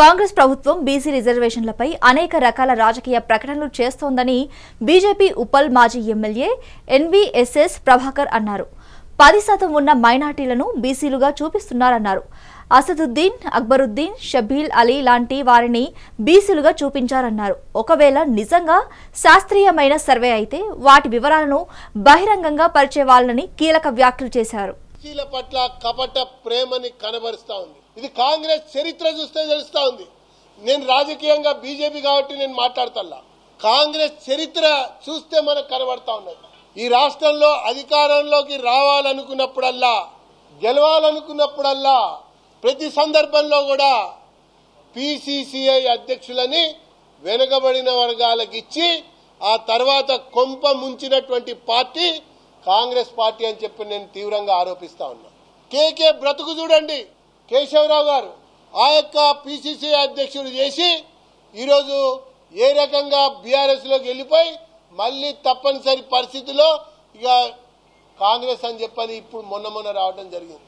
కాంగ్రెస్ ప్రభుత్వం బీసీ రిజర్వేషన్లపై అనేక రకాల రాజకీయ ప్రకటనలు చేస్తోందని బీజేపీ ఉప్పల్ మాజీ ఎమ్మెల్యే ఎన్వీఎస్ఎస్ ప్రభాకర్ అన్నారు. 10% ఉన్న మైనార్టీలను బీసీలుగా చూపిస్తున్నారన్నారు. అసదుద్దీన్, అక్బరుద్దీన్, షబీల్ అలీ లాంటి వారిని బీసీలుగా చూపించారన్నారు. ఒకవేళ నిజంగా శాస్త్రీయమైన సర్వే అయితే వాటి వివరాలను బహిరంగంగా పరిచేవాలని కీలక వ్యాఖ్యలు చేశారు. బీసీల పట్ల కపట ప్రేమని కనబరుస్తా ఉంది. ఇది కాంగ్రెస్ చరిత్ర చూస్తే తెలుస్తా ఉంది. నేను రాజకీయంగా బీజేపీ కాబట్టి నేను మాట్లాడతా. కాంగ్రెస్ చరిత్ర చూస్తే మనకు కనబడతా ఉన్నది. ఈ రాష్ట్రంలో అధికారంలోకి రావాలనుకున్నప్పుడల్లా, గెలవాలనుకున్నప్పుడల్లా, ప్రతి సందర్భంలో కూడా పిసిసిఐ అధ్యక్షులని వెనుకబడిన వర్గాలకు ఇచ్చి ఆ తర్వాత కొంప ముంచినటువంటి పార్టీ కాంగ్రెస్ పార్టీ అని చెప్పి నేను తీవ్రంగా ఆరోపిస్తా ఉన్నా. కేకే బ్రతుకు చూడండి. కేశవరావు గారు ఆ యొక్క పిసిసిఐ అధ్యక్షుడు చేసి ఈరోజు ఏ రకంగా బీఆర్ఎస్లోకి వెళ్ళిపోయి మళ్ళీ తప్పనిసరి పరిస్థితిలో ఇక కాంగ్రెస్ అని చెప్పని ఇప్పుడు మొన్న రావడం జరిగింది.